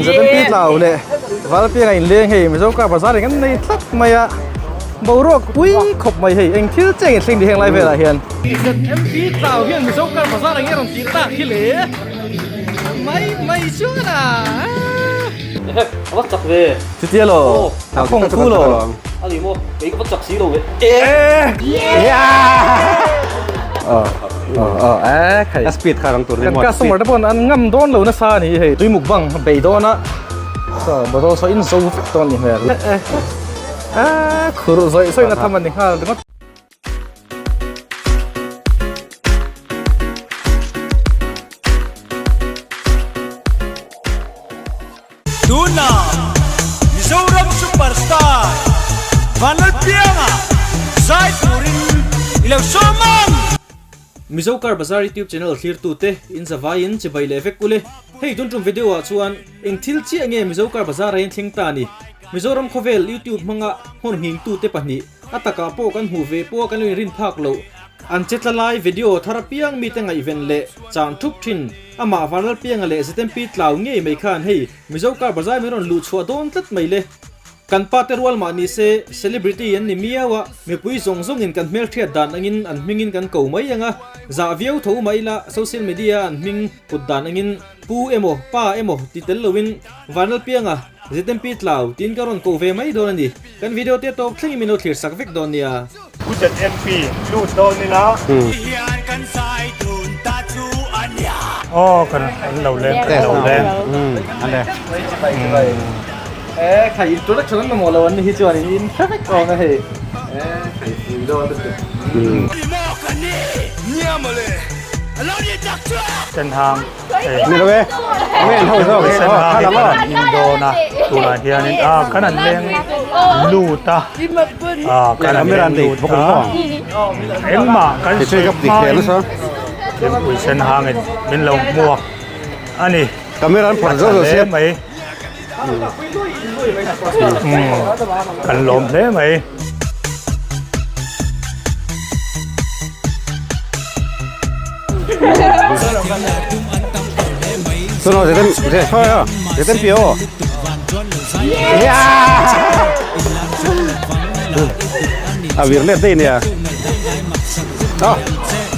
จะเป็นปีเหล่าเลยว่าเปียงไงเลี้ยงให้ไม่ชอบกับภาษาอย่างนั้นในทักไม่อะบ่รอกอุ้ยขบไม่ให้เองที่เจ๋งสิ่งที่เฮงไรเวลาเฮียนจะเอ็มปีเหล่าเฮียนไม่ชอบกับภาษาอย่างนี้ต้องตีตาขี้เหล่ไม่ชัวร์นะbắt chặt về จุดเดียวหรอคงคู่หรอanh đi mua mấy cái bắt chặt xí đâu vậy ใคร สปีดคารังตัวนี้ กันก็สมมติว่าอันงั้มโดนเรานะซานี่เฮ้ยตุยมุกบังไปโดนนะก็บ่ต้องใช้อินโซฟิกตอนนี้เหรอคือใส่นะทำมันนี่ฮะถึงว่าดูน่ามิโซรัมซูเปอร์สตาร์วันนัลเปียงไซฟูรินอิเลวโซมัน Mizocar Bazaar YouTube channel clear tu te in zavain chibai levek kule hei tun tum video a chuan eng thil chi ange Mizocar Bazaar in thingta ni Mizoram khovel YouTube manga hon hing tu te pahni ataka po kan hu ve po kan rin phak lo an chetlalai video tharapiang mi tenga event le chang thuk thin ama Vanlalpianga le Chiam Tlau nge mai khan hei Mizocar Bazaar meron lu chua don tlat mai le kan paterwal ma ni se celebrity an ni miawa me pui zong zong in kan mel thia dan angin an mingin kan ko mai anga za viau tho mai la social media an ming put dan angin pu emo pa emo titel lowin Vanlalpianga Chiam Tlau tin karon ko ve mai don ani kan video te to thling minute clear sak vek don nia ผู้จัด MP ลูดโดนนี่นะอ๋อกันเราเล่นอันเดียใครตัวเล็กชนมันหมดแล้ววันนี้ที่จวนอินแค่ไม่กองนะเฮ้ใครฟูโดนตึ๊ดเส้นทางนี่เลยไม่เห็นเท่าเส้นทางอินโดนะตัวเฮียนี่ขนาดเลี้ยงลูตาขนาดเลี้ยงลูตาเอ็มมากันช่วยกับดิเคนซะเป็นผู้เส้นทางเป็นลงมัวอันนี้คาเมราผ่านโซเชียลไหมกันลมเท่ไหมสนุกจะช่วยอ่ะจะเต้นเปียววิร์เล่นตีเนี่ยใ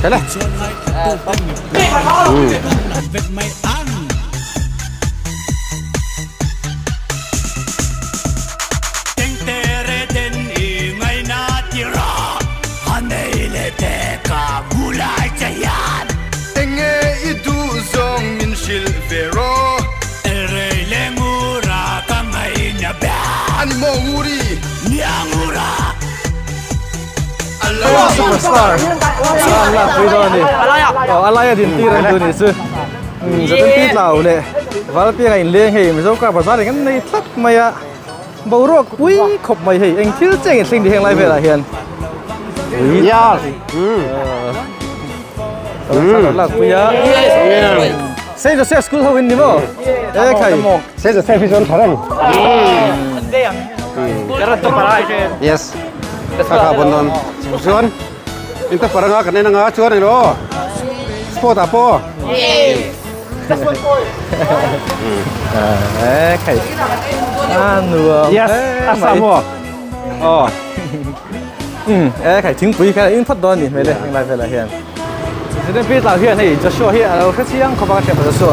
ช่เลยSuperstar Allah freedom ni Allah ya din tiran tu ni su Chiam Tlau le Vanlalpianga in leng hei Mizocar Bazaarอย่างนั้นในทักไม่อะบ่รอกอุ้ยขบไม่ให้เองที่เจ๋งสิ่งที่เฮงไรเวลาเฮียนยาหลักปุยะเซ่จะเซ่สกูลเขาวินนี่มั้งใครเซ่จะเซ่พี่จอนทารังyes ข้าบนนนชวนอินเตอร์ฟารังกันนี่นะชวนไอ้โรสปอร์ตาโปใครหนัว yes อาซาโมอ๋อใครทิ้งปุ๋ยแค่อินพัดดอนนี่ไม่ได้ยังไรเวลาเฮียนChiam Tlauเฮียนให้จะชัวเฮียเราแค่เสียงเขาบอกว่าจะชัว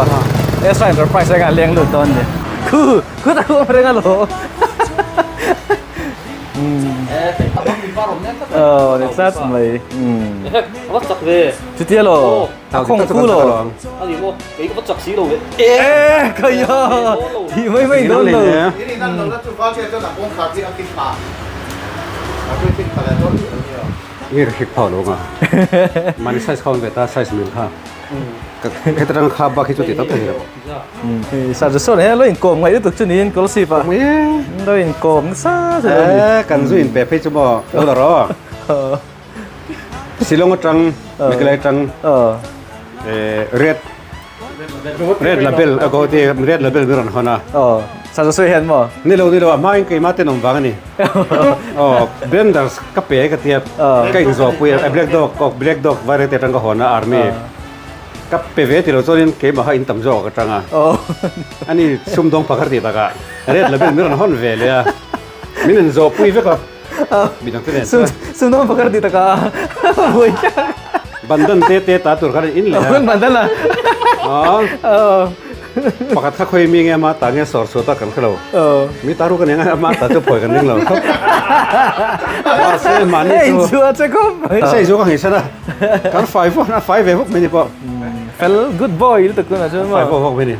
ใส่เอ็นเตอร์ไพรส์การเลี้ยงลูกดอนนี่คือตะกุ่มเรื่องอะไรเนี่ยซัดไหมbắt chặt về จุดเดียวหรอคงคู่หรอanh đi mua mấy cái bắt chặt xí đâu vậy เคยย่อที่ไม่โดนเลยนี่นั่นเราแล้วจุดว่าเจ้าหน้าที่ขาดที่อังกฤษมาเราไปติดอะไรต้นอยู่นี่นี่คิดพอลงอ่ะมันไซส์เขาเป็นตาไซส์เหมือนข้าก็แค่ตรังข้าบ้าคิดจุดติดตั้งแต่ซาจะสอนให้เราอินโกมไงด้วยตัวนี้ก็รู้สึกป่ะเราอินโกมซากันซุอินเปเปจุบอเราตลอดสิลงจังไม่ไกลจังเรดลาเบลก็ที่เรดลาเบลเป็นคนนะซาจะสวยเห็นมั้ยนี่เราไม่เคยมาเต้นนมฟังนี่เบนดัสกับเป๋กับเทียบก็อินโซปุยแบล็กด็อกก็แบล็กด็อกวาร์เตตังก็หัวหน้าอาร์มี่ กับเปเวที่เราโซนเกมมาให้อินตัมจอกจังอ่ะอันนี้ซุ่มดงปกติตากะเรียกเราเป็นมิรันฮอนเวเลยอ่ะมินันโจปุยเวกับมีตั้งแต่เนี่ยซุ่มต้องประกาศดีตะกาบุย บันดันเตะตาตัวกันอินเลย เพื่อนบันดันล่ะ อ๋อปกติถ้าเคยมีไงมาตาเงี้ยสอดตากันเขามีตารู้กันยังไงมาตาจะปล่อยกันนึงเราเซ่มันนี่ชัวร์จะก็ใช่ชัวร์กันเห็นใช่ไหมกันไฟพวกนั้นไฟเวฟพวกไม่ได้ปะ fell good boy itu tuh kan cuma ไฟพวกไม่ได้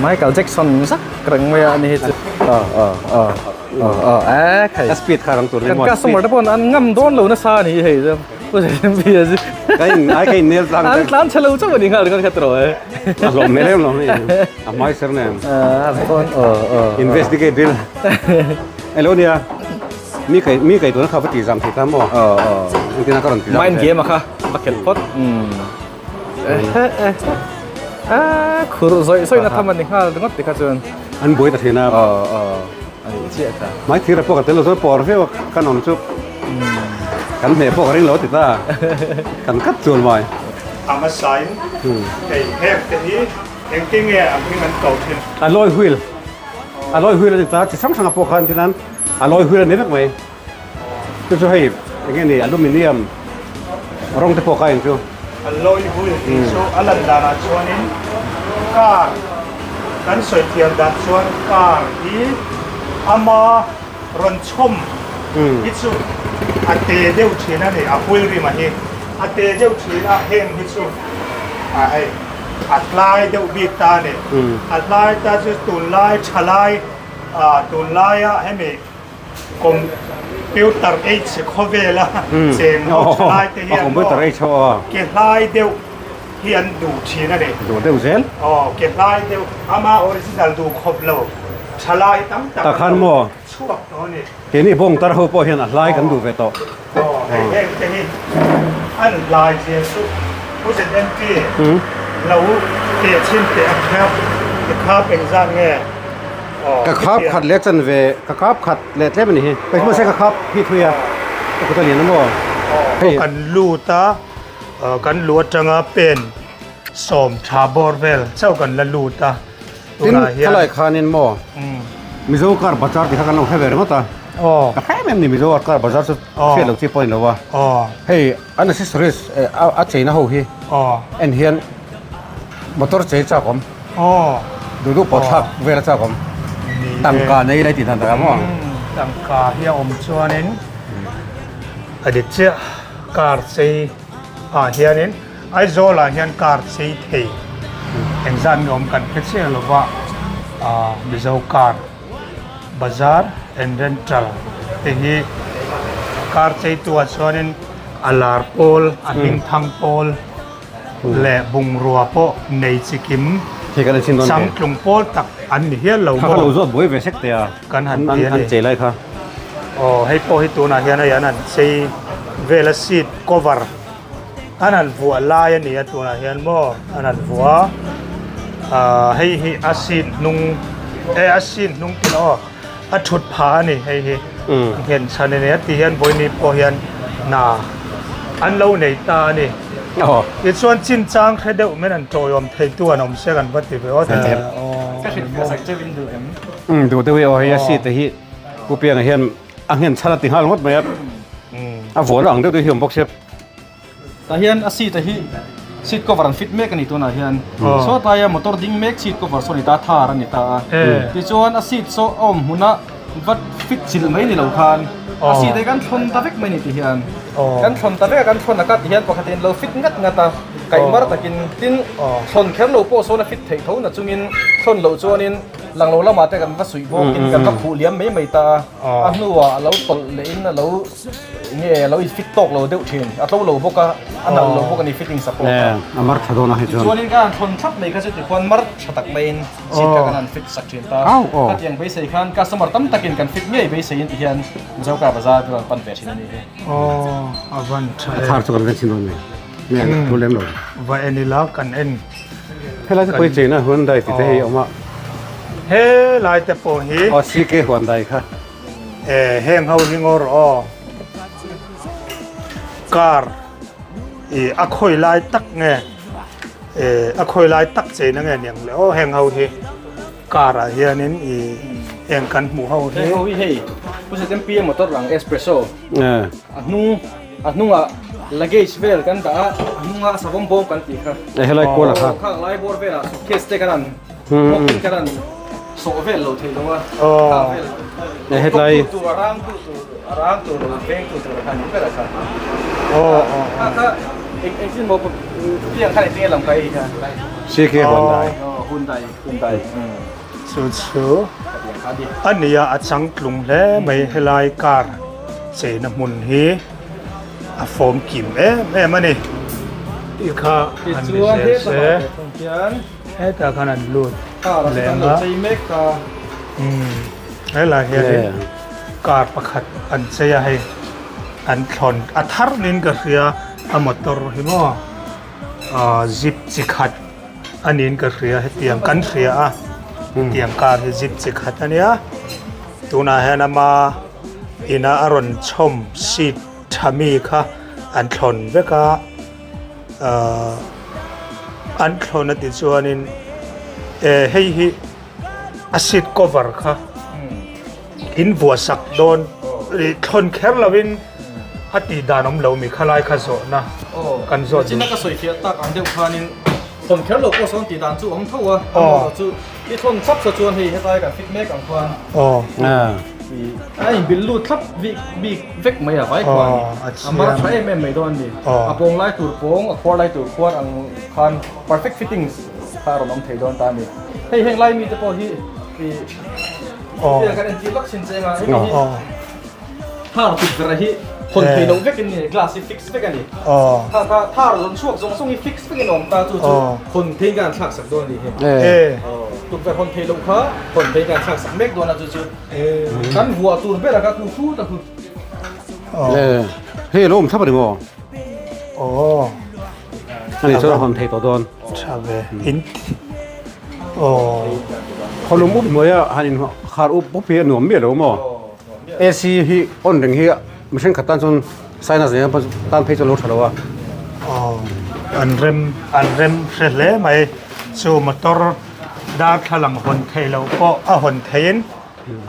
Michael Jackson sak keren ya nih itu kayak สปีดคารังตัวนี้ kan customer pun an ngam don lo na sa ni hei jam ko je biya ji ไอ้เนลตัง an chalo chaw ni ngal kan khatro hai ลงไม่เร็วลงนี่อ่ะไม่เสร็จเนี่ย phone investigate deal ไอ้โลเนี่ยมีไก่ตัวนั้นเขาไปตีจำที่ตั้มบ่ที่นั่นก็รันตีจำ main game ah kah bucket pot khuru soi na thaman ni hal ngot ti kha chun อันบวยตัดเห็นนะ ai che ta ไม่ที่เราพวกกันเตลโซปอร์เฟว่ากันนอนชุบกันเหพวกกันเร่งรถติดตากันคัดจวนไว้ อามาใส่ไก่แพกแต่นี้เองกิ้งเนี่ยอันนี้มันเก่าขึ้น อร่อยหุ่ยเลยติดตาจะซ้ำทางพวกกันที่นั้นอร่อยหุ่ยเลยเนี่ยนักไหมก็จะให้อย่างเงี้ยนี่อลูมิเนียมรองที่พวกกันอย่างเดียว อร่อยหุ่ยโซอัลลันดานาชวนินการกันสวยเทียมดัดชวนการที่อามาร้อนชมฮิตสุอัตเตเดียวชีนั่นเองอาหุ่ยรีมาเฮอัตเตเดียวชีน่ะเฮงฮิตสุไออัตไลเดียวบีตาเนี่ยอัตไลตาจะตุนไลชะไลตุนไลอะให้มีคอมพิวเตอร์เอชโคเวล่ะเซนเอาชะไลเทียนคอมพิวเตอร์เอชเกไลเดียวเฮียนดูชีนั่นเอง ดูเดี๋ยวเซน เก็บลายเดียวอามาออริจินัลดูครบแล้วชลายตั้งแต่ ตะขันโม ช่วงนี้ เห็นนี่พงตาเขาพอเห็นอะไรกันดูไปต่อ เฮ้ยจะเห็นอันลายเสียสุดผู้เสด็จที่เราเตะชิ้นเตะแคบเป็นสร้างแง่ กระคับขัดเล็กจันเวกระคับขัดเล็กเท่านี้ไปเมื่อใช้กระคับพี่ทุยอะก็ตัวเรียนนั่นบ่กันลูตากันลวดจังเป็นสมชาบอร์เวลเจ้ากันละลูตา ทินเท่าไรคานินบ่มิโซการบัจจาร์ที่เขากันลงให้เวรมั้งตาก็แค่แม่นี่มิโซการบัจจาร์สุดเชื่อหลังที่ปอยแล้ววะเฮ้ยอันนั้นสิสริสอาเจน่าหูฮีเอ็นเฮียนมอเตอร์เจจ้าผมดูปอดทักเวลาจ้าผมตั้งการในไรติดทันตะครับมั้งตั้งการเฮียอมชวนนินอดีตเจ้าการเซีเฮียนินไอโซลาเฮียนการเซีเทเอ็งซันอมกันเพชรเชื่อหรือว่ามิโซการบาซาร์แอนด์เรนทัลที่การเซีตัวชวนนินอาลาร์โพลอาหิงทังโพลและบุงรัวโปในสิกิมที่กันชินโดนสังกลุ่มโพลตักอันเฮียเราเขาเราจะบ่อยเวสเตียกันหันเจไรค่ะให้โปให้ตัวน่ะเฮียนะยันนั่นใช้เวลาซีด cover อันนั้นวัวลายนี่ตัวน่ะเฮียนบ่อันนั้นวัวให้อาซินนุ่งอาซินนุ่งกินอัดชุดผ้านี่ให้เห็นชันเนี่ยที่เฮียนบ่นี่พอเฮียนน่ะอันเราในตานี่อีส่วนจินจางแค่เดียวไม่นั่นโจยอมเทตัวน้องเสียกันวัดที่ไปว่าแต่ก็เห็นสักเจวินดูดูตัวเองให้ซีแต่ฮีกูเปลี่ยนเฮียนอันเฮียนชาติห้าลงหมดไหมครับฝนหลังเดี๋ยวตัวเฮียนบอกเชฟแต่เฮียนซีแต่ฮีซีดก็วารันฟิตเมกนี่ตัวน่ะเฮียนโซตายามอเตอร์ดิ้งเมกซีดก็วาร์โซนิตาทารันนิตาที่ชวนซีดโซหุ่นน่ะวัดฟิตสิลไม่นี่เราคันซีดกันชนตาเวกไม่นี่ที่เฮียนกันชนตาเวกกันชนนักเฮียนปกติเราฟิตงัดตาไก่มาร์ตะกินติ้นชนแค่เราโป้โซนฟิตเทเขาน่ะจุงินชนเราจวนินหลังเรามาแต่กันว่าสุยโบกินกันกับผู้เลี้ยงไม่ตาอันนู้ว่าเราตลเล่นเราเนี่ยเราฟิตตกเราเดือดเชนอัตเราพวกอันนั้นเราพวกนี้ฟิตติ้งสปอร์ตอามาร์ทโดนให้จวนนี้การชนทับในก็จะติดคนมาร์ชตักเมนสิทธิ์กันนั้นฟิตสักเชนตาถ้าอย่างไปใส่ขันการสมัครตั้มตะกินกันฟิตเนี่ยไปใส่ยันที่เฮียนเจ้าการภาษาตัวปันเปรชินนี่อาวันใช่ทาร์สุกันเป็นชินโดนเนี่ยรู้เล่มหรอว่าเอ็นนี่แล้วกันเอ็นให้เราจะไปเจอนะหุ่นได้ติดให้ออกมาเฮ้ลายแต่ปอฮีซีเกหุ่นได้ค่ะเฮ้งเขาหิงอร์การ a khoi lai tak nge a khoi lai tak che na nge niang le o heng ho hi kara hianin heng kan mu ho Hey, hi how we hey? Pusa tempi motor lang espresso. Anunga luggage vel kan ta anunga sabong bom kan ti kha. Helai ko la kha. Kha lai bor vela case te karan. Mokin karan. So vel lo thei lo wa. Helai Tu arang tu beng tu kan ni pera kha. Kha ek sin mo piang kha ni lam kai kha. CK Hyundai Hyundai. chuอันนี้อาจังกลุ่มและไม่ให้ลายการเสนมุนฮีอาโฟมกิมมันนี่อีกค่ะอันนี้เสแต่ขนาดลุดแรงนะให้ลายเห็นการประคัดอันเสียให้อันทนอัฐารนินก็เสียอมตรหิมะจิบจิขัดอันนี้ก็เสียให้เตียงกันเสียเตียงการให้จิบจิขัดอันนี้ตัวน่าเห็นมาอินาอรอนชมสิทธามีค่ะอันทนเวกาอันทนนั่นติดส่วนนี้ให้อาซิด cover ค่ะอินวัวสักโดนทนแคร์ลวินฮัตติดานอมเหลามีขลายขโซนะกันโซน จินักก็สวยเทียตักอันเดียวกันนี่คนแค่โลก็สอนตีดานจู่ผมเท่าว่าจู่ที่ทนซับสะจวนให้ได้กันฟิตเมกกันควันไอ้บิลลูทับบีเวกไม่อะไว้ควันอามาใช้ไม่โดนดิอาปงไล่ตัวปงอาควาไล่ตัวควาอันคัน perfect fittings ถ้าเราน้องเทโดนตานี่ให้แห่งไล่มีแต่พอที่ที่การเอ็นจีล็อกชินเซงอ่ะถ้าเราติดอะไรที่คนเทโดนเวกนี่ glass fix เวกนี่ถ้าเราช่วงส่งอี fix เวกนี่ออกตาจู่คนเทการฉากสักโดนดิถูกไปคนเทลงเขาคนเทการฉากสักเมกโดนอ่ะจู่กันหัวตูนเวลาก็คือฟูแต่คือเฮ้ยลมทับไปดิโมอันนี้ส่วนคนเทตัวโดนใช่ไหมคนลมปุ๊บมั้ยฮันขาดอุปปุ๊บเพียหนุ่มเบี้ยหรือโมAC ฮีอ่อนถึงฮีไม่ใช่ขัดตันจนไซนัสเนี่ยตันเพจจะลดเท่าไหร่อันเริ่มเสร็จแล้วไหมสู่มอเตอร์ดาร์ทหลังคนเทเราก็หนเทน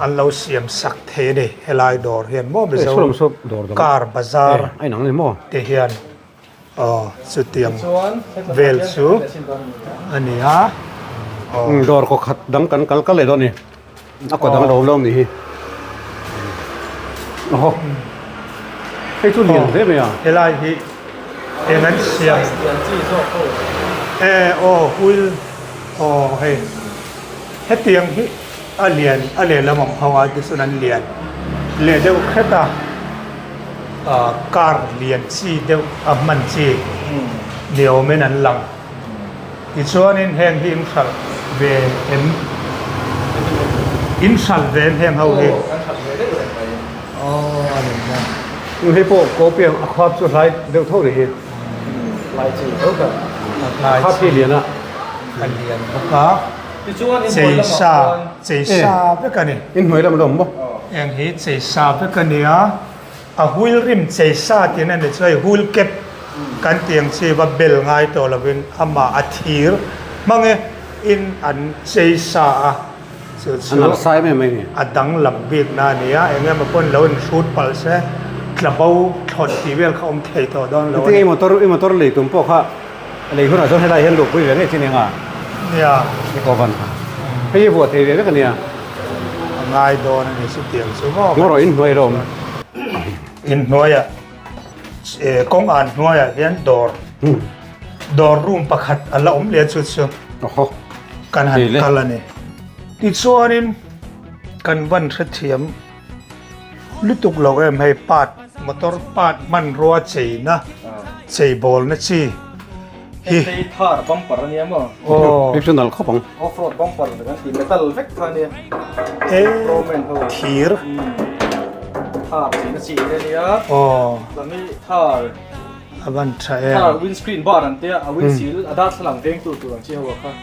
อันเราเสียมสักเทนี่เฮลายดอร์เฮียนโม่เป็นส่วนการบาซาร์ไอ้หนังนี่โม่เทียนสุดเตียงเวลสูอันนี้ฮะดอร์ก็ขัดดังกันเลยตอนนี้อักก็ดังโดนลมนี่โอ้โหให้ชุดเรียนได้ไหมอ่ะเฮลายฮีงั้นเสียงหุยเฮ้ให้เตียงฮีเรียนแล้วมั่งเขาว่าที่สุนันเรียนเดี๋ยวแค่ตาการเรียนชีเดี๋ยวมันชีเดี๋ยวไม่นั้นหลังอีกส่วนนึงแห่งที่อินสัลเวนแห่งเขาเองอันนี้นะให้พวกโกเปียงความสุดท้ายเดี๋ยวเท่าไหร่ลายจีเขากับภาพที่เรียนอ่ะการเรียนก็เจซาเพื่อกันนี่อินหน่วยละมันดมบ่อย่างนี้เจซาเพื่อกันนี่หุยริมเจซาที่นั่นช่วยหุยเก็บกันเตียงชีว่าเบลง่ายตัวละเป็นอามาอาทิร์มั่งเอินอันเจซาอันนั้นไซไม่เนี่ยดังหลับบีกนาเนี่ยเงี้ยมาพ่นแล้วชุดปัลเซ่กระเป๋าถอดทีเวลเขาอมเทต่อดอนแล้วที่ไอ้มอเตอร์เลยตุ้มพวกเขาอะไรคุณอาจจะให้ได้เห็นลูกผู้ใหญ่เนี่ยที่นี่อ่ะเนี่ยนี่ก็ฟันให้ยี่บัวเทเวกันเนี่ยง่ายโดนนี่สุดเตียงสุดก็งออินหน่วยลมอินหน่วยกองอ่านหน่วยเรียนดอร์รูมประคัดอะไรอมเรียนสุดๆโอ้โหกันหันกันละเนี่ยอีกส่วนนึงกันวันเทียมลุตุกเราให้ปัดมอเตอร์ปัดมันรัวใจนะใจบอลนะชีที่ทาร์บัมเปอร์เนี่ยมั้งพิจารณาเขาปังออฟโรดบัมเปอร์กันที่เมทัลเวกท่านี่โรแมนทีร์ทาร์สีนั่นสีเนี่ยแล้วนี่ทาร์วันใช่ทาร์วินสกรีนบาร์นั่นเตี้ยวินซีลดัชหลังเด้งตัวหลังเชี่ยวค่ะ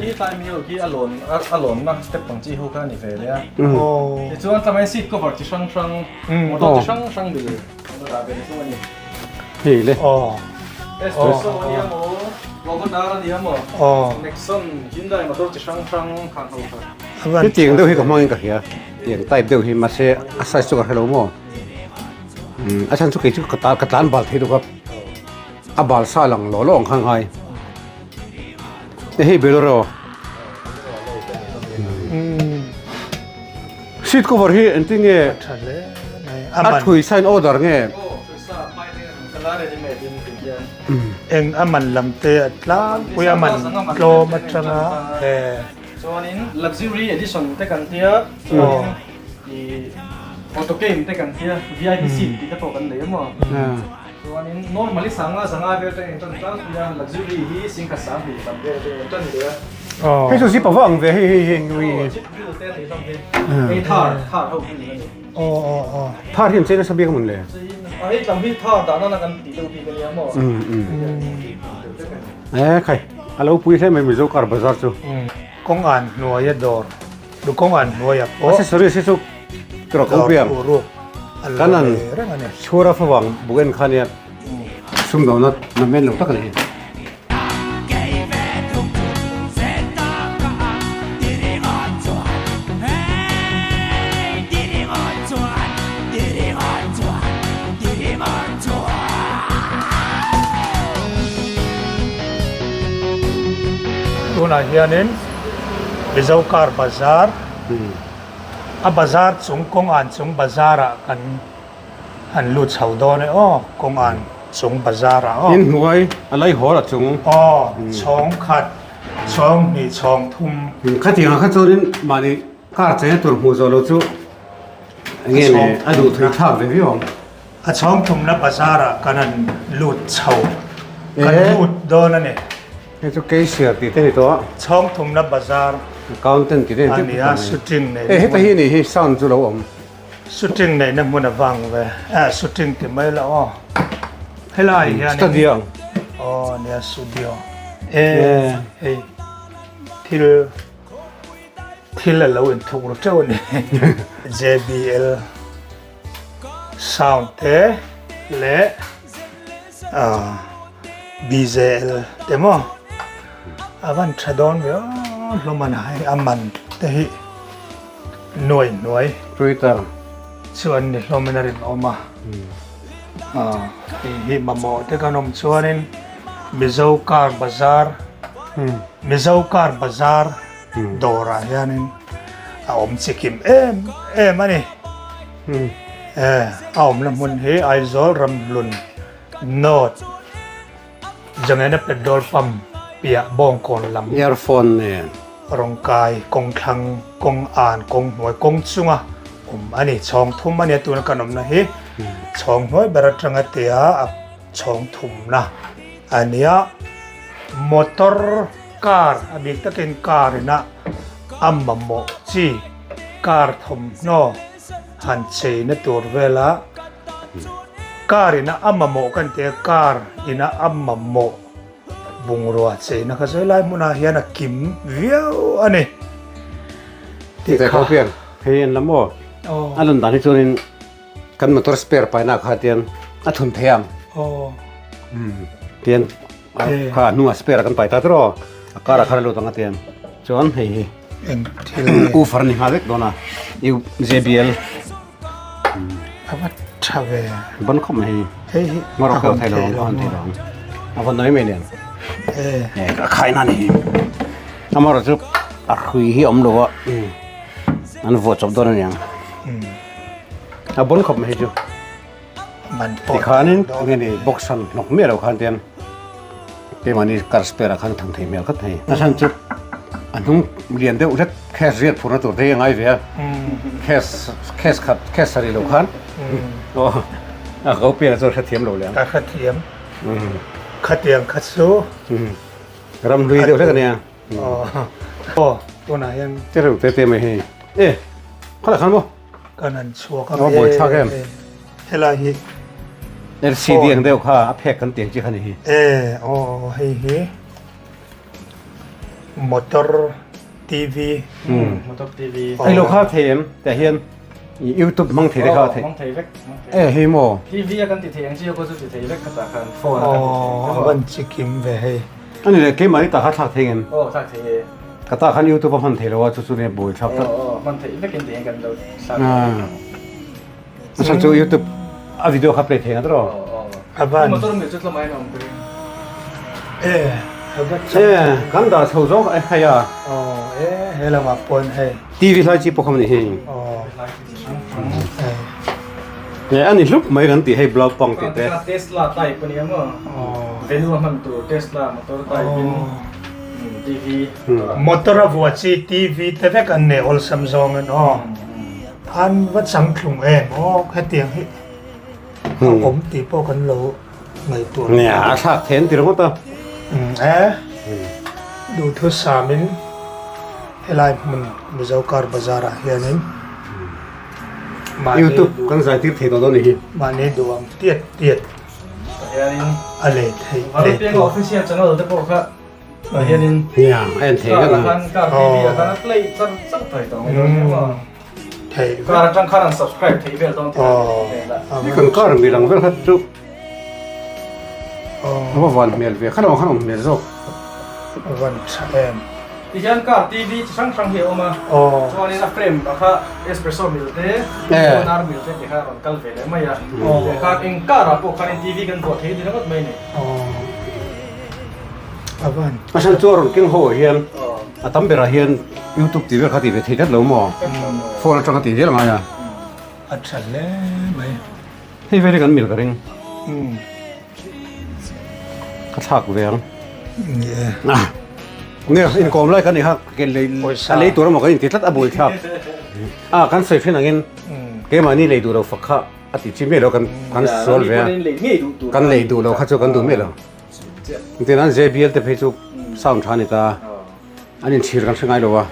ที่ตายมีอยู่ที่อารมณ์นักสเต็ปของจีฮูกันนี่เฟรเนี่ยที่ส่วนทำไมซีดก็บอกที่ช่างมอเตอร์ที่ช่างดีมาเป็นส่วนนี้ เฮ้ยเลย อ๋อ espresso ni amo wagon dara ni amo อ๋อ nexon Hyundai motor chi sang sang khang ho kha ที่จริงเดี๋ยวให้กับมองกันเหี้ยเตียงใต้เดี๋ยวให้มาเสียอาศัยสุขให้เราโม่อาจารย์สุกิจุกกระตานบาลที่ดูครับอาบาลซาหลังหล่อล่องข้างไห้ให้เบลโรซีดก็บอกให้อันที่เงี้ย ทะเลใน อัดคุยไซน์ออเดอร์เงี้ย sa mai ni salare ni me din tin ya เองอามันลำเตะล้างปุยอามันโลมาจังอ่ะso anin luxury edition te kan tia i photo game te kan tia VIP seat ti ka to kan le mo so anin normally sanga ve te ton tang tia luxury hi sing ka sa hi tam ve te ton ni ya อ๋อ ให้สุดสิปะว่างเว้ยให้วี chip view te ni tam ve ei thar ho ni ni อ๋ออ๋ออ๋อ ท่าที่มันเส้นสเบียงมันเลย ai tam vi thar da na kan ti lo ti kan ya mo ใครเราปุ้ยใช่ไหมมิโซคาร์บาซาร์จู กงอันหน่วยดอร์ดูกงอันหน่วยโอ้ อาศัยสุริสิสุกรอกเบียง รูป กันนั่น เรื่องอะไร ชัวร์ฝรั่งบุกเอ็นขันเนี่ยซุ่มโดนนั่นเมนลงตักเลย ตัวนั้นเฮียนินบิจาวคาร์บาซาร์บาซาร์ส่งกงอันส่งบาซาร์กันอันลุดเสาโดนอ๋อกงอันส่งบาซาร์อ๋อ ยินหวยอะไรหัวละจุง อ๋อช่องขัดช่องนี่ช่องทุ่ม ข้าที่ข้าโจรินมาดิข้าเจ้าตัวหัวโจรจูเงี้ยเนี่ยอดูถึงท่าเลยพี่อ๋อ ช่องทุ่มนับบาซาร์กันอันลุดเสากันลุดโดนนั่นเอง เฮ้ยจุกเกย์เสียติดที่ตัว ช่องทุ่มนับบาซาร์ กาวน์เต็นติดที่ อัน ตัว นี้สุดจริงเนี่ย เฮ้ยแต่ที่นี่ให้ซ่อนจุเราอ๋อ สุดจริงเนี่ยนั่นมันฟังเว้ยสุดจริงที่ไม่ละอ๋อให้ไล่เฮีย สตูดิ นี่ โอ อ๋อเนี่ยสตูดิโอเอ้ที่เราเห็นทุกรถเจ้านี่ JBL Sound และBJL แต่มั้งวันชาดอนเว้ยลมมันให้อามันแต่ที่หน่วย ทวิตเตอร์ ส่วนนี่ลมมันเรินออกมาที่มาโมเทกันอมส่วนนี้มิซาวคาร์บาซาร์ดอราเฮียนินอมสิกิมมันนี่อมละมุนเฮไอโซลรำลุนโนดจังเงินเป็นดอลปั๊มเปียบองคนลำ เอียร์โฟนเนี่ย ร่างกายกงทังกงอ่านกงหน่วยกงซุงอ่ะอันนี้ช่องทุ่มอันนี้ตัวนักนมนะเฮช่องหน่วยบรัตรังเตียช่องทุ่มนะอันนี้มอเตอร์คาร์บิกตะเกนคาร์นะอัมมโมจีคาร์ทุ่มโนหันเชนตัวเวลาคาร์นะอัมมโมกันเตียคาร์อินะอัมมโมบุงรัวเซนะก็จะไล่มุนาเฮียนะกิมวิวอันนี้ แต่เขาเพียงเฮียนละโมอันนั้นตอนที่จุนินกันมาตัวสเปร์ไปนักขาเตียนอัทุนเทียมเตียนขาหนัวสเปร์กันไปตาตรอการขาลุตังเตียนจวนเฮ้ยอูฟาร์นี่ฮาเวกโดนะยู JBL อาวัชเว บันคอมเฮ้ยมาเราเข้าไทยลองอันที่ลองเอาคนน้อยไม่เนี่ยก็ขายนั่นเองทำมาเราจะคุยที่อมดูว่าอันวัวจบตัวนั่นยังบนขบไม่จูที่ขานี่นี่บ็อกซันนกเมียเราขันเตียนที่มันนี่การสเปร์ขันทั้งทีเมียก็ไทยนั่นจุดอันนู้นเรียนเดี๋ยวแค่เรียนพูดตัวได้ยังไงเว้ยแค่สรีระขันโอ้เขาเปลี่ยนตัวเทียมเราเลยขัดเทียมขัดเทียมขัดสู้รำลุยเดี๋ยวเท่านี้ตัวไหนยังเจ้าเต็มๆให้เขาหลักขันบ่กันนั่นชัวร์ก็บ่อยชาแก้มเฮลาฮีซีดีอย่างเดียวค่ะแพกกันเตียงจีคันนี้เฮ้มอเตอร์ทีวีมอเตอร์ทีวีไอ้ลูกค้าเทียมแต่เฮียน YouTube มั่งเทได้เขาเท มองเทเวก เฮ้ยโม ทีวีกันติดเทียงที่ก็จะติดเทเวกกระต่ายกันโฟน อ๋อวันชิคิมเว้ย อันนี้เลยเกมมันนี่ตาขัดทักเทงิน โอ้ทักเท กระตาขัน YouTube มันเทแล้วว่าสุดๆเนี่ยบุยชอบตัด มันเทเวกกันติดกันเราสัก ฉันจู YouTube เอาวิดีโอขับเลยเทกันตลอด aban มันต้องมีจุดละไม้น้องไป aban กันดาเท่าจงไอ้ขยะ hela ma pon hey ทีวีไลน์จีพวกเขาไม่เห็น เนี่ยอันนี้ลุกไม่กันตีให้บล็อกปองติด เทสลาไต่ปนี้มั้งเวลูมันตัวเทสลามอเตอร์ไต่บินทีวี motor of what TV te vek an ne ol samsung an an wat sang thlung em kha tiang hi om ti po kan lo ngai tu เนี่ยอาชาเทนตีรงตัว ดูทุสามินhelai mun muzawkar bazara hianin YouTube กันใส่ติดเทตัวนี้ mane duam tiet tiet ยัน ale thei วันนี้เป็นออฟฟิเชียลจังเลยแต่พวกเขายัน เนี่ยเอ็นเท ก็ กัน ละกันการทีวีกันเพลย์สักไต่ตรงนี้ว่า thei การจังคัน subscribe ทีวีต้องติด นี่คนก็มีหลังเวลาจุ๊บเพราะว่าวันเมียลเวียขนมเมียลโซ่ วันem ที่ยันการทีวีช่างเหี่ยวมาตอนนี้นะเฟรมราคาเอสเปรสโซ่มิลเต้นารมิลเต้ที่ข้ารันกัลเฟลไม่ยากการเองการรับพวกการทีวีกันบทที่ดีนักไม่เนี่ย avan มาฉันจวรกิ้งโหเฮียนตั้มเบราเฮียน YouTube ทีวีเขาตีไปทีจัดหลงหมอโฟนจังตีเยอะหรือไงอ่ะ achale mai ให้เวลากันมิลกันเองกระชากเวียง yeah เนี่ยอินโกมไล่กันนี่ครับเกณฑ์เลยอะไรตัวเราบอกกันติดลัดอบุยครับกันใส่ฟินอย่างนี้เกมอันนี้เลยดูเราฝักข้าอติชิมเมเรากันสโลเวียกันเลยดูเราข้าจะกันดูเมเราทีนั้น JBL แต่เพจุสาวชานิตาอันนี้ชีรกันช่างไงเราวะ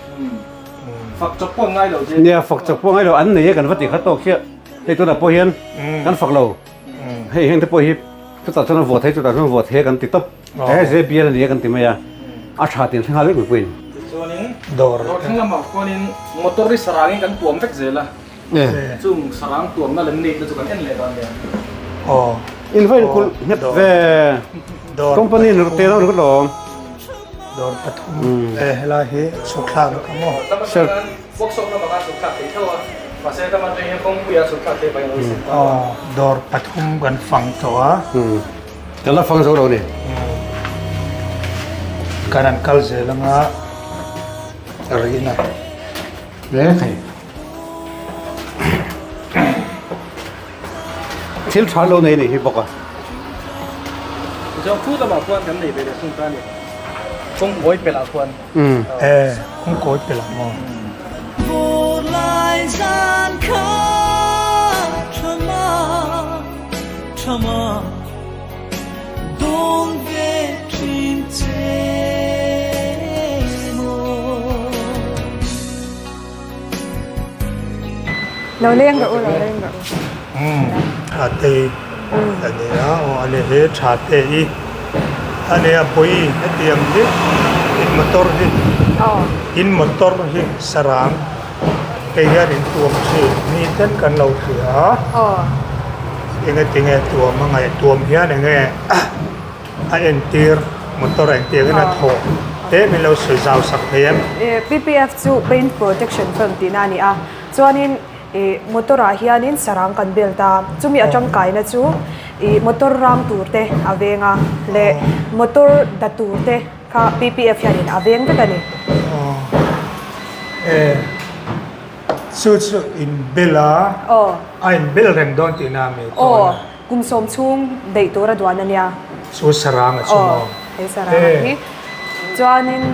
ฝักจับพวกง่ายเราเนี่ยฝักจับพวกให้เราอันนี้กันวัดติขัดโตเขี้ยให้ตัวเราพอเห็นกันฝักเราให้เห็นแต่พอเห็นจุดตัดชนวัวเทจุดตัดชนวัวเทกันติดต๊บแต่ JBL นี่กันติดไหมอ่ะอาชาติทั้งหาเล็กกว่าส่วนนี้ dor ทั้งลำบากคนนี้มอเตอร์ที่สร้างกันตัวมันเฟกเซล่ะซึ่งสร้างตัวมันนั่นนี่จะกันเอ็นเลยตอนเนี้ยอินไฟคุณเฮ็ดเวคอมพานีนึกเตะเรานึกหลง dor pathum hela he sukha ka mo แล้วมันพวกส่งเราบอกว่าสุขภาพที่เท่าภาษาธรรมะเนี่ยคงคุยสุขภาพที่ไปเราสิ dor pathum kan phang toแต่เราฟังโซเราเนี่ย kanan kal zelanga arina เนี่ยใครทิลชาร์โลเนี่ยนี่บอกว่าจะพูดมาควรกันนี่ไปเดี๋ยวส่งกันนี่คงโวยเป็นละควรkung koi pela moเราเล่นกับเราเล่นกับThatei ane ya ane he Thatei ane apoi hetiam hi in motor hi sarang kaya rin tuam si ni ten kan lau thia inge tuam mangai tuam hian enge a entir motor entir na tho te mi lo se zau sak hem PPF chu paint protection film tinani a chuanin motora hianin sarang kan belta chumi atang kaina chu motor ram turte avenga le motor da turte kha PPF hianin aveng ta kani chu in bela in bel reng don tinami kum som chung dei tora dwan ania chu sarang a chu e sarang hi chuanin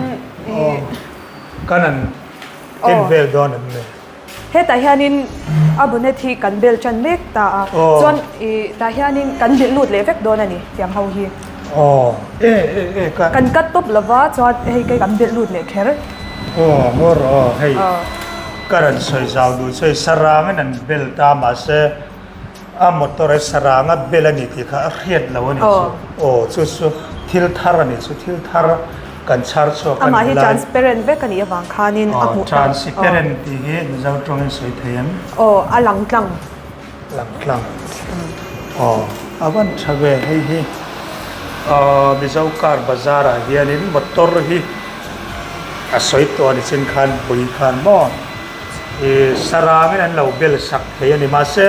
kanan in bel don ne heta hianin abunet hi kan bel chan mek ta chuan ta hianin kan bil lut le vek don ani tiang ho hi kan kat top lova chuan hei kai kan bil lut le kher mor hei karan soi zau du soi sarang an bel ta ma se a motor sarang a bel ani ti kha riat lo ani chu chu thil thar ani chu thil thar กันชาร์จชัวกัน ama hi transparent ve kan i awang khanin a mu transparent ti hi mizo tong in soi thiam alang tlang awan thave hei hi mizo car bazar a hianin motor hi a soi to ni chin khan pui khan mo sarang an lo bel sak thei ani ma se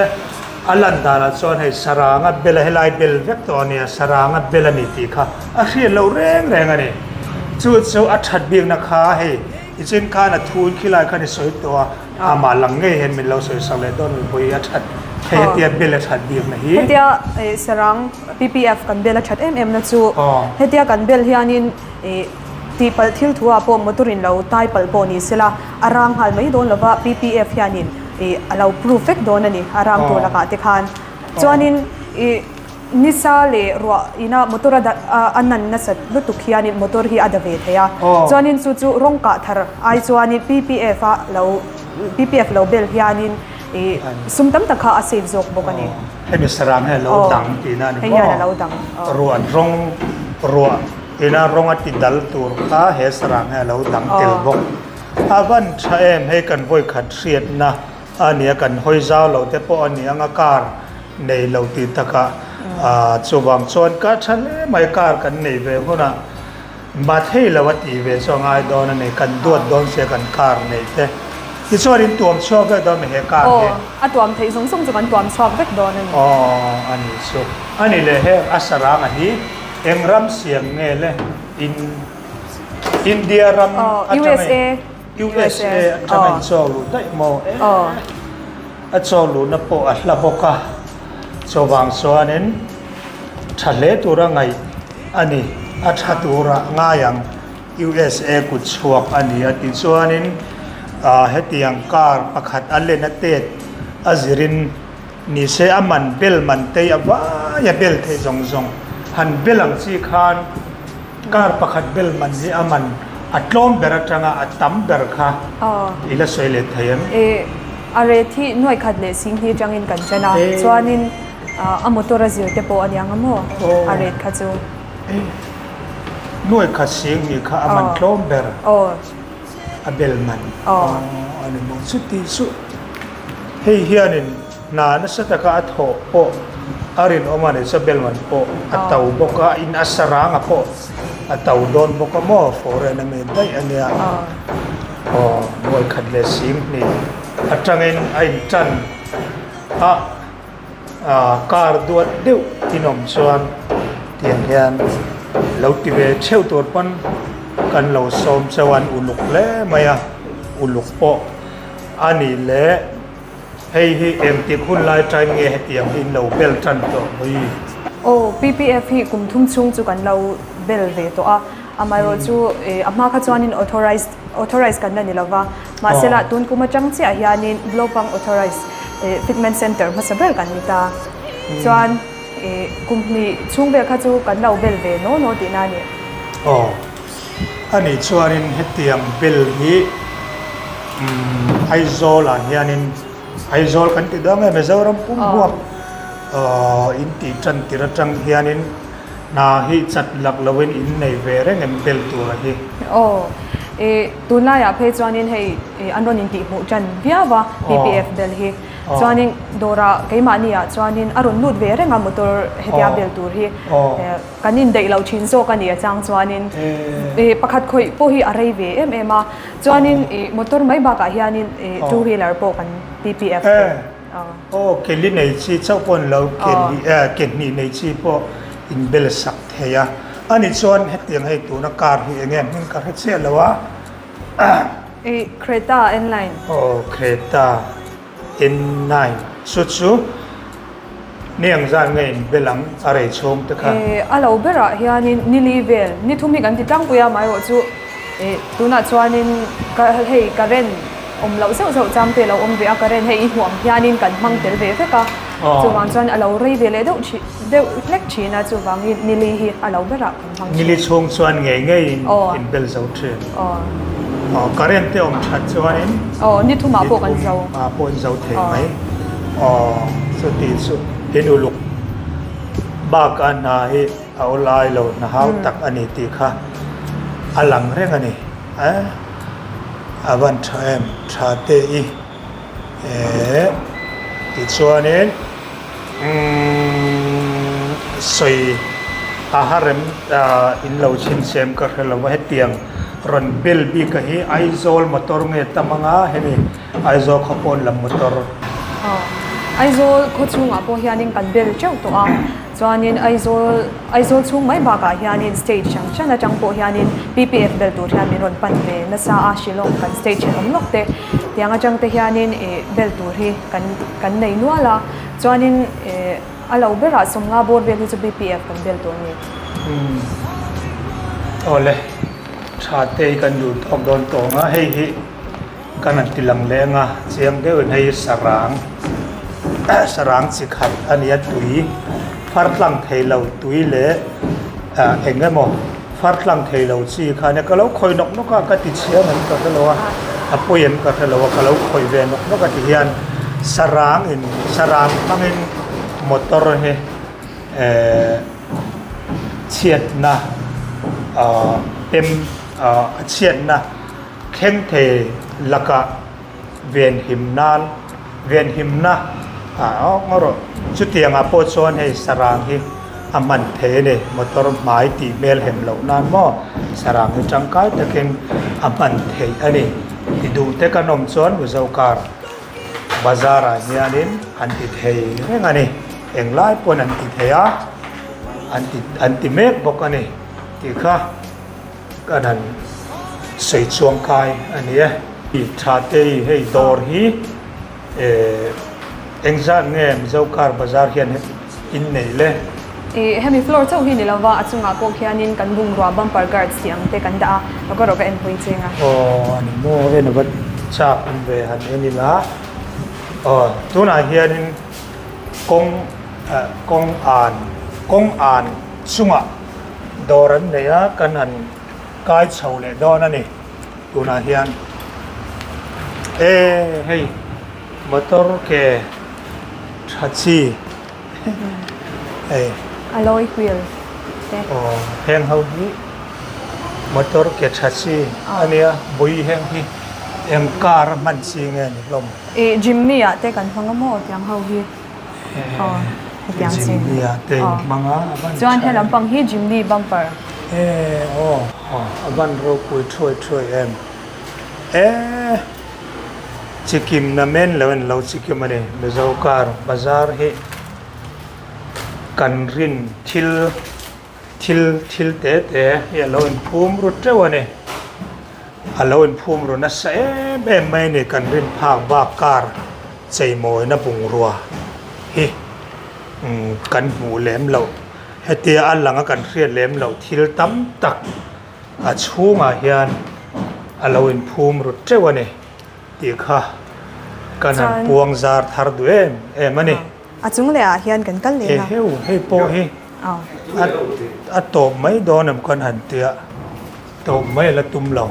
alan dana chon hei saranga bel helai bel vek to ni saranga bel ani ti kha a hrian lo reng ani chu a that biang na kha hei ichin khan a thun khilai khan i soi to ama lang nge hen min lo soi sak le don pui a that thei tia bel a that biang na hi hetia sarang ppf kan bel a that na chu hetia kan bel hianin ti pal thil thua po motorin lo tai pal po ni sila arang hal mai don lova ppf hianin allow perfect don ani arang to laka te khan chuanin nisa le ro ina motora da anan na sat lutu khianin motor hi adave theya chuanin chu rong ka thar ai chuanin ppf lo bel hianin sumtam takha a save jok bokani hei mi sarang he lo dang ti na ni hei ya lo dang ruan rong ina rong ati dal tur kha he sarang he lo dang tel bok avan tha em he kan voi khat riat na ania kan hoi zau lo te po ani anga kar nei lo ti taka chuwang chon ka thale mai kar kan nei ve hona ma thei lawati ve so ngai don ani kan duat don se kan kar nei te ti chuanin tuam chho ve do me he kar he a tuam thei song chu kan tuam chok vek don ani ani so ani le he asarang ani engram siang nge le in India ram USA atang cholu dai mo a cholu na po a hlaboka chowang soanen thale tura ngai ani a thatura ngayang USA ku chuak ani ati chuanin hetiang kar pakhat allen atet azirin ni se aman bel man te awa ya bel the zong han belang chi khan kar pakhat bel man ni aman atlom beratanga atam ber kha ila soile thayam are thi noi khat le sing hi jangin kan chana chuanin a motora zir te po aniang amo are kha chu noi kha sing ni kha aman tlom ber a bel man ani mo suti su hei hianin na sataka atho po arin omane sa belman po ataw boka in asaranga po ataw don boka mo fore na me dai ania boy khadle sim ni atangin ai chan kar duat deu tinom chuan tiang hian lo ti ve cheu tor pan kan lo som chawan uluk le maya uluk po ani le hei hi em ti khun lai trai nge hetiam in lo bel tran to hoi ppf hi kum thum chung chu kan lo bel ve to amai ro chu ama kha chuanin authorized kan ni lova ma sela tun kuma chang chi a hianin globang authorized fitment center ma sabel kan ni ta chuan company chung ve kha chu kan lo bel ve no ti na ni ani chuanin hetiam bel hi aizol a hianin aizol kan ti dang me zoram pum buap in ti chan ti ra chang hianin na hi chat lak lawin in nei ve reng em bel tu ra hi tunla ya phe chuanin hei anon in ti mu chan viawa ppf bel hi chuanin dora keima ni ya chuanin aron lut ve renga motor hetia bel tur hi kanin dei lo chin zo kan ya chang chuanin pakhat khoi po hi arei ve em a chuanin motor mai ba ka hianin two wheeler po kan ppf kelli nei chi chapon lo kelli nei chi po in bel sak theya ani chuan hetiang hei tu na kar hi engem hin kar he lawa Creta N9 Creta N9 chu niang zan ngai belang are chom te kha alo bera hianin nilivel ni thumi kan ti tang puya mai ro chu tuna chuanin ka hei karen lo so cham te lo ve a karen hei huam hianin kan mang tel ve ka chu wang chuan alo rei ve le deu lek china chu wang nili hi alo bera kan mang nili chong chuan ngai in bel zo thren karen te chat chuanin ni thuma po kan zo po zo the mai so ti su henu luk ba kan na hi aulai lo na hau tak ani ti kha alang ren ani avan thaem Thatei ti chuanin soi aharem in lo chin sem ka khelo he tiang ron bel bi ka hi aizol motor nge tamanga heni aizol khapon lam motor aizol ko chunga po hianin kan bel cheu to a chuanin aizol chung mai ba ka hianin stage chang chana chang po hianin PPF bel tur hianin ron pan ve na sa a shilong kan stage om lok te tianga chang te hianin bel tur hi kan nei nuala chuanin alo bera somnga bor ve chu PPF kan bel tur ni ole Thatei kan du thok don to nga hei hi kan an tilang lenga chiang de wen hei sarang chi khat ania tui fartlang theilo tui le engemo fartlang theilo chi khane kalo khoi nok noka ka ti chiang an ka lo apoyem ka lo ka lo khoi ve nok noka ti hian sarang tangin motor he chiat na chiat na kheng the laka ven himna ngoro chutianga po chon he sarang hi aman the ne motor mai ti mel hem lo nan mo sarang hi changkai takin aman the ani ti du te kanom chon bu zaukar bazara hianin anti thei ngani englai pon anti theya anti mek bok ani ti kha kanan sei chuang kai ania i Thatei hei dor hi engzat nge zaukar bazar hian in nei le hemi floor chau hi ni lawa achunga po khianin kan bung ro bumper guards tiang te kan da ro ka en poi chenga ani mo ven wat cha an ve han eni la tuna hianin kong an chunga doran neya kan han kai chho le don ani tuna hian hei motor ke Thatei alloy wheel te heng ho hi motor ke Thatei ania bui heng hi em car man chi nge ni lom Jimny a te kan phanga mo tiang ho hi tiang sin ya te manga chuan helam pang hi Jimny bumper aban ro pui throi em Chiam na men lawan lo Chiam ane zaukar bazar he kan rin thil te ya lo in phum ru trewane alo in phum ru na sa em mai ne kan rin phak ba kar chei moi na bung ruwa hi kan mu lem lo hetia alanga kan hriat lem lo thil tam tak a chhunga hian alo in phum ru trewane ti kha kanan puang zar thar du em ani achung le a hian kan kal le na hei po hi a to mai donam kan han tia to mai la tum lo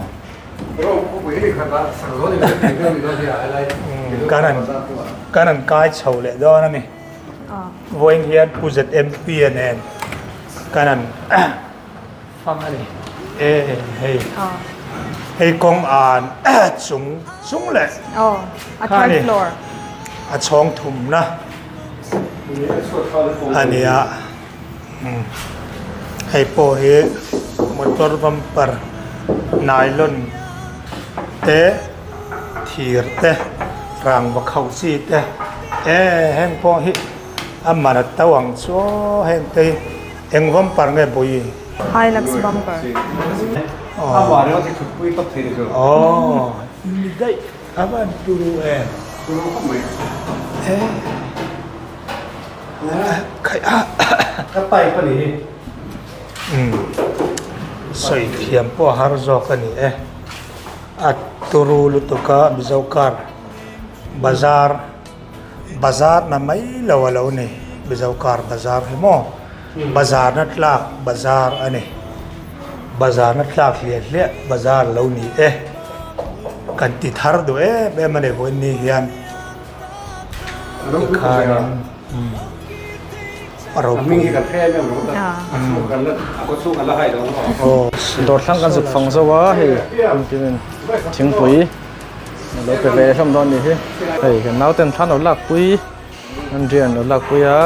kanan kai chho le don ani voin hian puzet mp nen kanan fam ani hei kong an chung le a third floor a chong thum na ania hei po hi motor bumper nylon te thir te rang ba khau chi te heng po hi amana tawang cho heng te eng bumper nge boi Hilux bumper hawari wa ki pui to thei jo ni dai aban turu kai ka pai pa ni soi Chiam po har zo ka ni at turu lutuka bizaukar bazar na mai lawalaw ni bizaukar bazar mo bazar na tlak bazar ani bazar na tlak le bazar lo ni kan ti thar do be mane bo ni hian เรา มีกันแค่เนี่ยมันก็สู้กันแล้วก็สู้กันแล้วให้เรา โอ้โดดทั้งกันสุดฝั่งซะวะเฮ้ยที่มันทิ้งปุ๋ยเราไปเวทำตอนนี้เฮ้ยเห็นน้าเต็มท่านเราลักปุ๋ยนั่นเรียนเราลักปุ๋ยอะ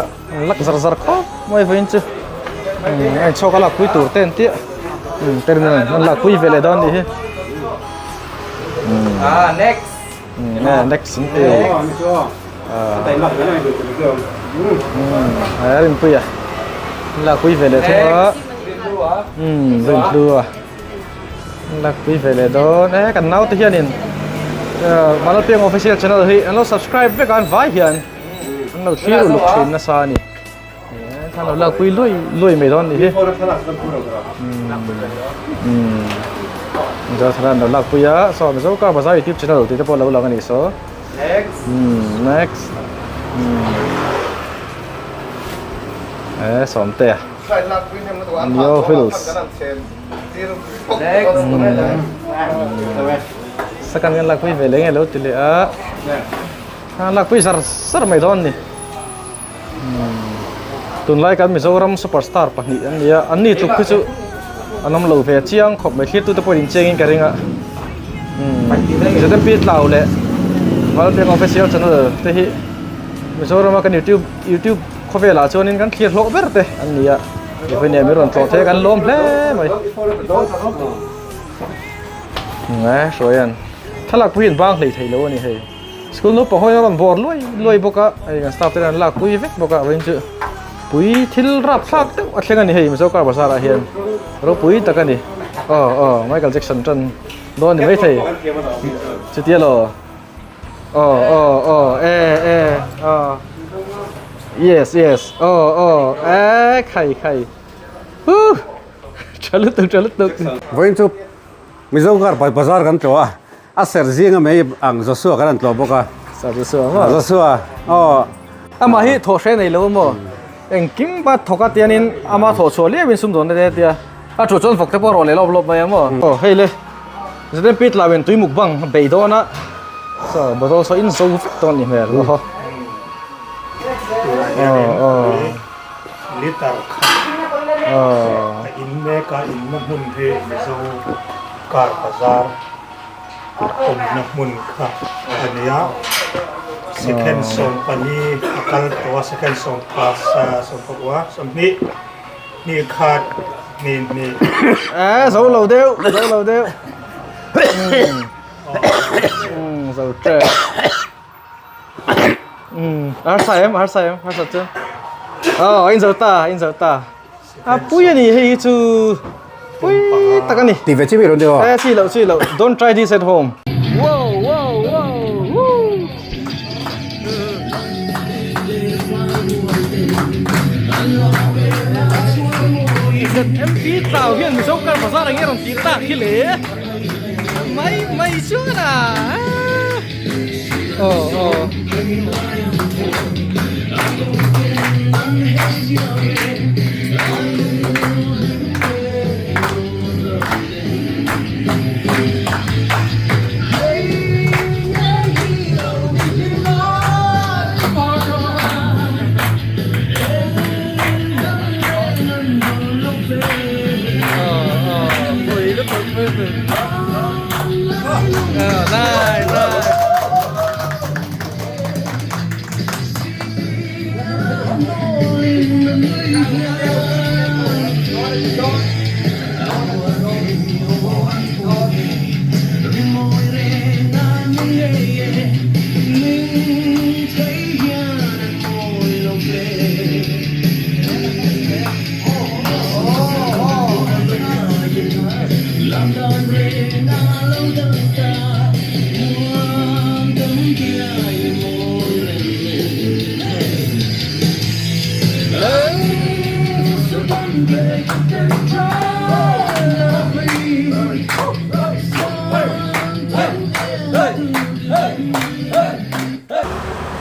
ลักซาร์ข้อไม่เว้นจ้ะไอ้ชอบก็ลักปุ๋ยตัวเต้นเตี้ยเต้นนั่นมันลักปุ๋ยเวลาตอนนี้next next สิเต้แต่ลักไม่ได้ดูตัวเดียวเรื่องปุ๋ยอะลักปุ๋ยเวลาเท่าเรื่องดูอะลักปุ๋ยเวลาตอนกันน้าที่นี่Vanlalpianga official channel hi an lo subscribe ve kan vai hian an lo thlir lu thin na sa ni than lo la pui loi me don ni hi ja than lo la pui ya so me zo ka bazaar YouTube channel ti te po lo lang ani so next som te New Hills sekarang kan lakuin velengnya lo tili lakuin sar medon nih tunlai kan Mizoram superstar pak nih ya ani tuh kucu anam lo ve Chiam khop me khit tu te poin chengin karinga jadi pit Tlau le Vanlalpianga official channel te hi Mizoram kan YouTube khofe la chonin kan khir lok ber te ani ya even ya meron to te kan lom ple mai nè rồi anhถ้าลักคุยบ้างเลยไทยแล้วนี่เฮ้ยสกุลนู้นปะห้อยกันบอร์ลอยบอกว่าไอ้กันสตาฟที่นั่นลักคุยเวกบอกว่าเป็นจุปุ๋ยทิลรับพลักเต้อัดเล่นกันนี่เฮ้ยมันจะการภาษาอะไรเฮียนเราปุ๋ยตะกันนี่ไมเคิลแจ็คสันจนโดนนี่ไม่ไทยจุดเดียวหรอyesใครจะลุกตึกวันจุมิโซการไปบาซาร์กันตัวอาเซอร์ซิงไม่อังจะสู้กันตัวบอกว่าจะสู้มาฮิโถเชนในโลกมั้งเอ็งกิ้งบัดถกตีนินมาโถชัวเลี้ยเป็นสุ่มโดนได้เดียจุดจนฝกเทปรอเลยรอบไปมั้งเฮ้ยเลยจะได้ปิดลาเป็นตุยมุกบังเบย์โดนะบัดเราอินโซฟตอนนี้เหรอลิตรอินเมกาอินมุนเทมิโซการบาซาร์ผมนักมุนค่ะอันนี้second song ปนีอักตัว second song pass สมบัติสมนี่ขาดนี่โซโลเดียวโซเจอาร์ไซม์จ้ะอินเซอร์ตาปุ้ยนี่ให้จูปุ้ยตะกันนี่ตีเวชิมิรุนเดียวชิโล don't try this at home wow em tí tàu hiện một số căn bảo sao là nghe đồng tí tạ khi lễ mày chưa à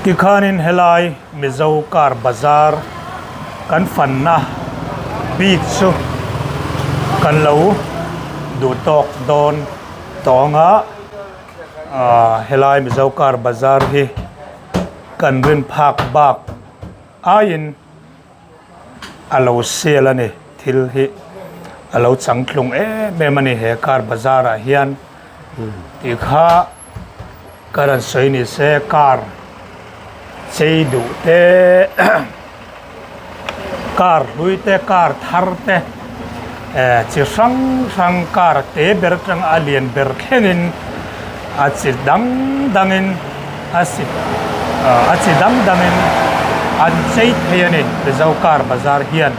Kikanin helai Mizo Kar Bazaar kan fanna beach kan lau du tok don tonga helai Mizo Kar Bazaar hi kan rin phak bak ayin alo sel ani thil hi alo changtlung mani he car bazar a hian ti kha karan soini se car chei du te car hui te car thar te chi sang car te ber tang alien ber khenin a chi dangin a chi dangin an chei theya ni bezau car bazar hian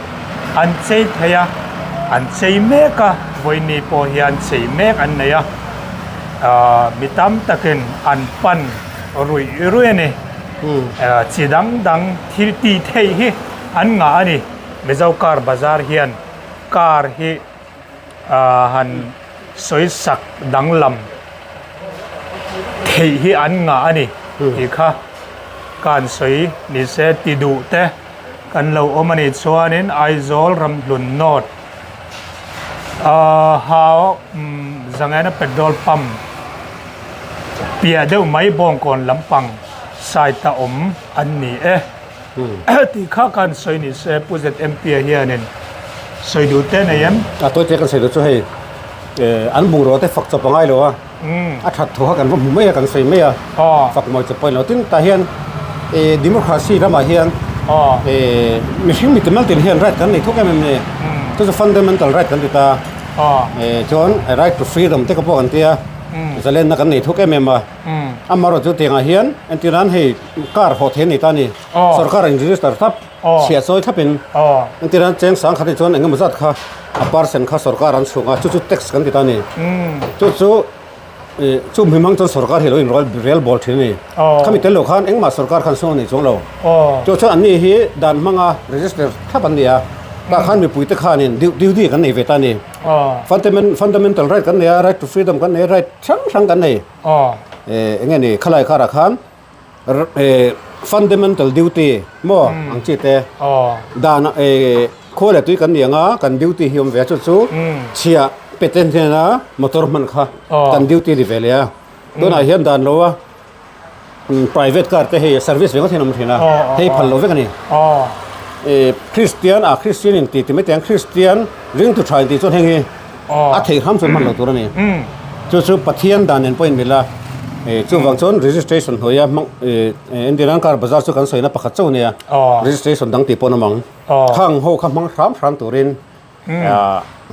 an chei theya an chei meka voini po hian chei mek an neya mitam takin an pan rui ni chi dang thil ti thei hi an nga ani bezau car bazar hian car hi han soi sak danglam thei hi an nga ani hi kha kan soi ni se ti du te kan lo omani chuanin aizol ram hlun not how zangana petrol pump pia deuh mai bong kon lampang sai ta om an ni ti kha kan soi ni se puzet mp hianin soi du te na yam tôi thấy cái sợi đó cho hay ăn bù rồi thế phật chụp ngay rồi thật thuaกันว่าไม่กันใส่ไม่ฝักมวยจะไปแล้วถึงตาเฮียนdemocracy แล้วมาเฮียนไม่ใช่มีแต่มันติดเฮียน right กันนี่ทุกอย่างมันเนี่ยตัวจะ fundamental right กันติดตาจน right to freedom ที่เขาบอกกันเตี้ยจะเล่นนักกันนี่ทุกอย่างมันมามาเราจะเตียงเฮียนอันที่นั้นให้การโฮเทลนี่ตานี่สรการอินดิสตาร์ทับเสียซอยทับเป็นอันที่นั้นแจ้งสังขัดจนเองก็มาจัดค่ะ%ค่ะสรการอันสูงจุด tax กันติดตานี่จุ่มหิมังจนสรการเห็นเราอินเรียลบอลทีนี่เขามีเตลโลคันเอ็งมาสรการคันส่งในช่วงเราจุดอันนี้ฮีดันมังเรจิสเตอร์ทับอันนี้บางคันมีปุ๋ยตะขานี่ดิวกันในเวทานี่fundamental right กันเนี่ย right to freedom กันเนี่ย right ช่างกันเนี่ยเงี้ยนี่ขลายขาราคันfundamental duty มั่วอังกฤษแต่ด้านโคเลตุยกันเนี่ยกัน duty หิมเวชุดสู้เชียเป็นเช่นนะมอเตอร์มันค่ะกันดิวตี้ดีเวลียตัวไหนเห็นด้านเราว่า private car แต่ให้ service เวก็เท่านั้นเท่านั้นให้พันโลเวกันนี่คริสเตียนคริสเตียนที่ไม่แต่งคริสเตียนเรื่องตัวชายที่ส่วนแห่งนี้เที่ยวทำส่วนมันเราตัวนี้จู่ๆปะเทียนด้านนั้นพอเห็นเวลาจู่วังชน registration หัวมังอินเดียนการบาร์สุกันสวยนะประคัตเจ้าเนี่ย registration ดังตีปนมังข้างหัวข้างมังพรามตัวเรน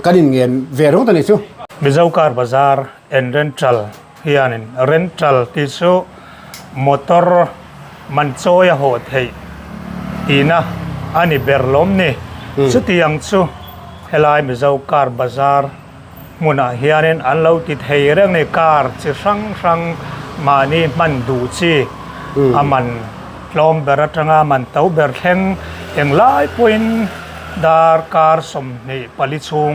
กันเงินเวรุ่งตัวนี้ชูมิเจ้าการบาร์เอ็นเรนทัลเฮียนินเรนทัลที่ชูมอเตอร์มันโซยโหดให้อีน่ะอันนี้เบอร์ลมนี่สุดที่ยังชูเฮลัยมิเจ้าการบาร์มุนเฮียนินอันเราติดให้เรื่องในการจะสังมานี่มันดูชีมันลมเบอร์ตรงมันเต้าเบอร์แข็งอย่างหลายพอยน์ดาร์การสมในผลิตชุง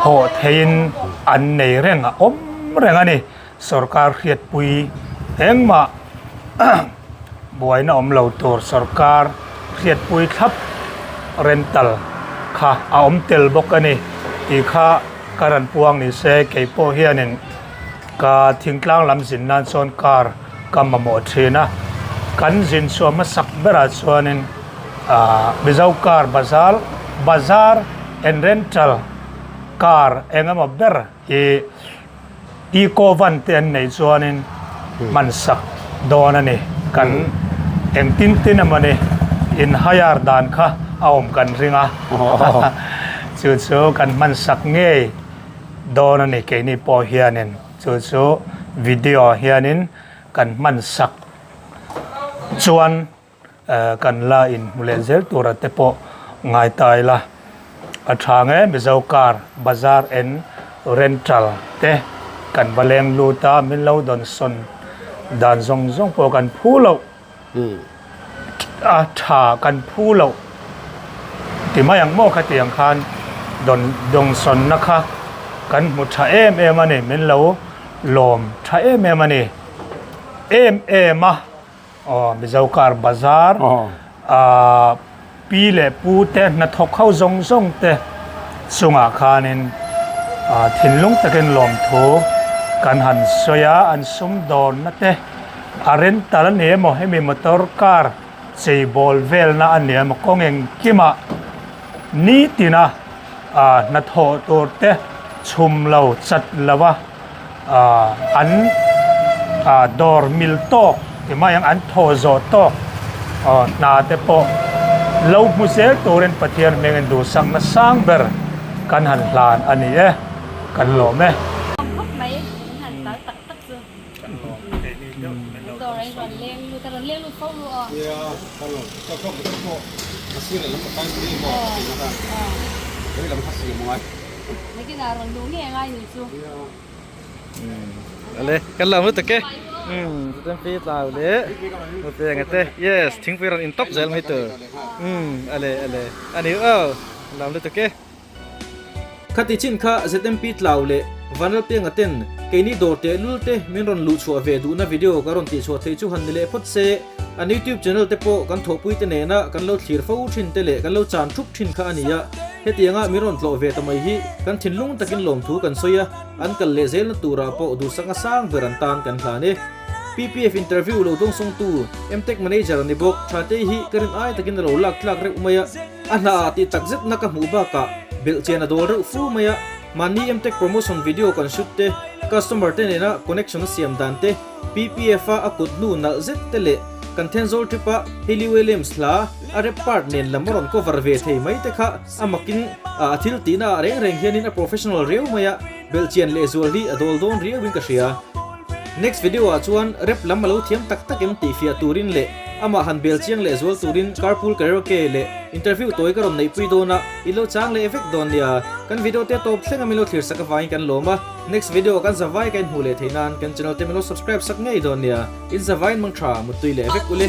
โหดเห็นอันในเรื่องเรื่องอันนี้สรการเขียดปุยเองมาบวยน้อมเหล่าตัวสรการเขียดปุยทับเรนตัลค่ะเตลบอกอันนี้อีกค่ะการันพวงนี่เสกไก่โปเฮียนินกาทิ้งกลางลำสินนันโซนการกำมาหมดเชนะกันสินส่วนมาสักเบราส่วนนึงมิเจ้าการบาร์เอ็นเรนทัลการเองมาเบอร์อีโควันเตียนในส่วนนึงมันสักโดนนี่กันเองตินมันนี่อินฮายาร์ดานค่ะเอากันริงจู่ๆกันมันสักเงยโดนนี่แค่นี้พอเฮียนินจู่ๆวิดีโอเฮียนินกันมันสักชวนกันลาอินมูเลเซลตัวรัตเปอง่ายตายละทางมิเจ้าการบาร์เอ็นเรนทัลเตกันบาเลงลูตามิลาวดอนซอนดานซงพอกันพูเราถากันพูเราที่มาอย่างโมกที่อย่างคานดงซอนนะคะกันมุทเอมมันนี่มิลาวลมทเอมมันนี่มามิเจ้าการบาร์ปีเล่ปูเตนัทเข้าซงเตสุงอาคานินถิ่นลุงตะเกินลมโถกันหันสยาอันสมดอนนั่นเตอารินตาลเนียมให้มีมอเตอร์คาร์เซบอลเวลน่ะอันเนียมก็เงินกิมา ni tina na tho tur te chum lo chat lawa an dor mil tok ti ma yang an tho zo tok na te po lo mu se turen pathian mengen du sang na sang ber kan han hlan ani e kan lo me mấy hành tới tật tật rồi rồi đấy rồi lên người ta lên luôn không luôn Yeah, kalau kau hasil dalam petang ini mau kita. Jadi dalam hasil mau. mấy cái nào rồi đúng nghe ngay rồi chú Ale, kan lam lu teke. Tem pi tlau le. Mo pe ngate. Yes, thing pi ran in top zel mai tu. Ale. Ani lam lu teke. Khati chin kha ZMP tlau le. Vanlalpianga ten keini dorte lulte minron lu chu ave du na video karon ti chu thei chu han le phot se an YouTube channel te po kan thopui te ne na kan lo thlir fo thin te le kan lo chan thup thin kha ania hetianga miron tlo ve tamai hi kan thinlung takin lom thu kan soya an kal le zel na tura po du sanga sang veran tan kan hlane PPF interview lo dong song tu MTech manager ni bok Thatei hi karin ai takin lo lak re umaya ana ti takzet na ka mu ba ka bel chena dol re fu maya mani MTech promotion video kan shoot te customer te ne na connection siam dan te PPF a akut nu na zet te le content zol tripa Haley Williams la are part nen lamoron cover ve thei mai te kha amakin athil tina reng hianin a professional reu maya belchian le zol hi adol don ria win ka ria next video a chuan rep lamalo thiam tak em ti fia turin le ama han belchiang le zol turin carpool karaoke le interview toy karon nei pui dona ilo chang le effect don dia kan video te top thlenga milo thlir saka vai kan loma next video kan zawai kan hule theinan kan channel te milo subscribe sak ngei don dia in zawai mang tha mutui le effect ule